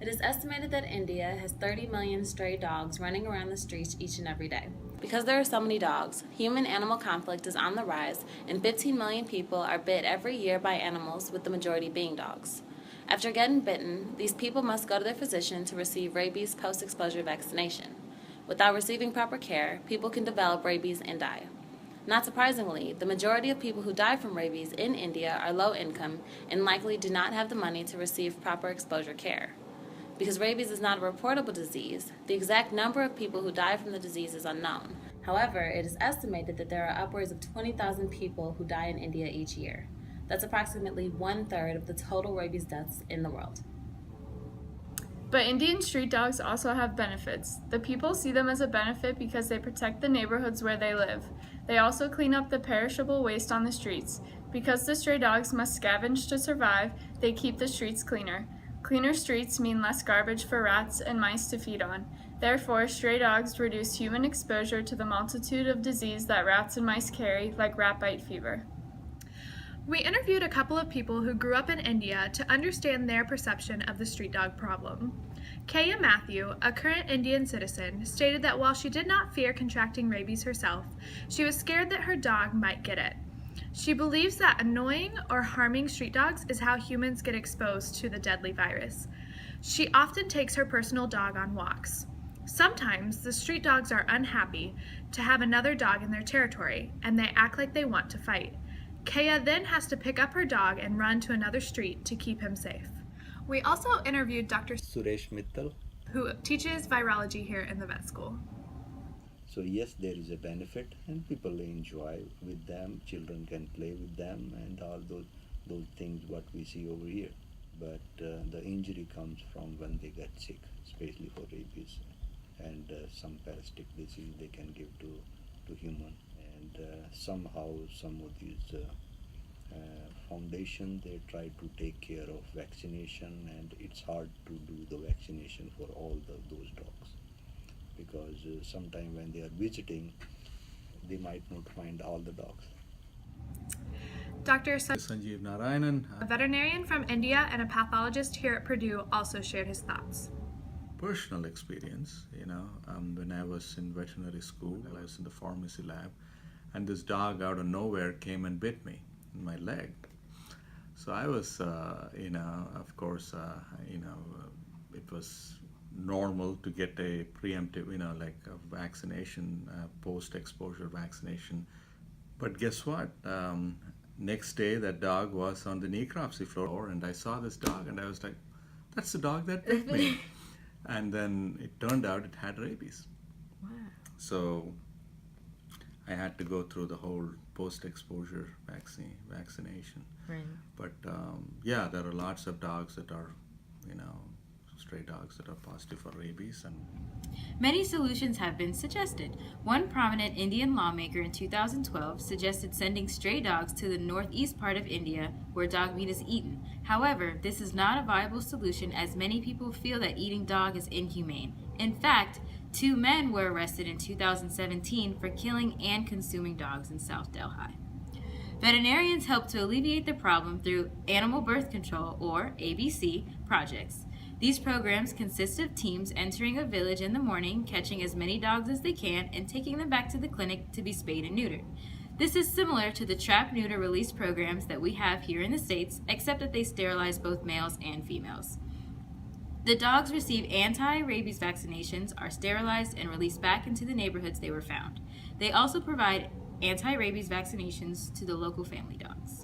It is estimated that India has 30 million stray dogs running around the streets each and every day. Because there are so many dogs, human-animal conflict is on the rise, and 15 million people are bit every year by animals, with the majority being dogs. After getting bitten, these people must go to their physician to receive rabies post-exposure vaccination. Without receiving proper care, people can develop rabies and die. Not surprisingly, the majority of people who die from rabies in India are low income and likely do not have the money to receive proper exposure care. Because rabies is not a reportable disease, the exact number of people who die from the disease is unknown. However, it is estimated that there are upwards of 20,000 people who die in India each year. That's approximately 1/3 of the total rabies deaths in the world. But Indian street dogs also have benefits. The people see them as a benefit because they protect the neighborhoods where they live. They also clean up the perishable waste on the streets. Because the stray dogs must scavenge to survive, they keep the streets cleaner. Cleaner streets mean less garbage for rats and mice to feed on. Therefore, stray dogs reduce human exposure to the multitude of disease that rats and mice carry, like rat bite fever. We interviewed a couple of people who grew up in India to understand their perception of the street dog problem. Kaya Matthew, a current Indian citizen, stated that while she did not fear contracting rabies herself, she was scared that her dog might get it. She believes that annoying or harming street dogs is how humans get exposed to the deadly virus. She often takes her personal dog on walks. Sometimes the street dogs are unhappy to have another dog in their territory, and they act like they want to fight. Kaya then has to pick up her dog and run to another street to keep him safe. We also interviewed Dr. Suresh Mittal, who teaches virology here in the vet school. So yes, there is a benefit and people enjoy with them, children can play with them and all those things what we see over here. But the injury comes from when they get sick, especially for rabies and some parasitic disease they can give to human. And somehow some of these foundation they try to take care of vaccination, and it's hard to do the vaccination for all those dogs because sometime when they are visiting they might not find all the dogs. Dr. Sanjeev Narayanan. A veterinarian from India and a pathologist here at Purdue also shared his thoughts. Personal experience, when I was in veterinary school, I was in the pharmacy lab, and this dog out of nowhere came and bit me in my leg. So I was, of course, it was normal to get a preemptive, like a vaccination, post-exposure vaccination. But guess what? Next day, that dog was on the necropsy floor, and I saw this dog, and I was like, that's the dog that bit me. And then it turned out it had rabies. Wow. So I had to go through the whole post-exposure vaccination. Right. But yeah, there are lots of dogs that are, stray dogs that are positive for rabies. And many solutions have been suggested. One prominent Indian lawmaker in 2012 suggested sending stray dogs to the northeast part of India where dog meat is eaten. However, this is not a viable solution as many people feel that eating dog is inhumane. In fact, 2 men were arrested in 2017 for killing and consuming dogs in South Delhi. Veterinarians help to alleviate the problem through animal birth control, or ABC, projects. These programs consist of teams entering a village in the morning, catching as many dogs as they can, and taking them back to the clinic to be spayed and neutered. This is similar to the trap, neuter, release programs that we have here in the States, except that they sterilize both males and females. The dogs receive anti-rabies vaccinations, are sterilized, and released back into the neighborhoods they were found. They also provide anti-rabies vaccinations to the local family dogs.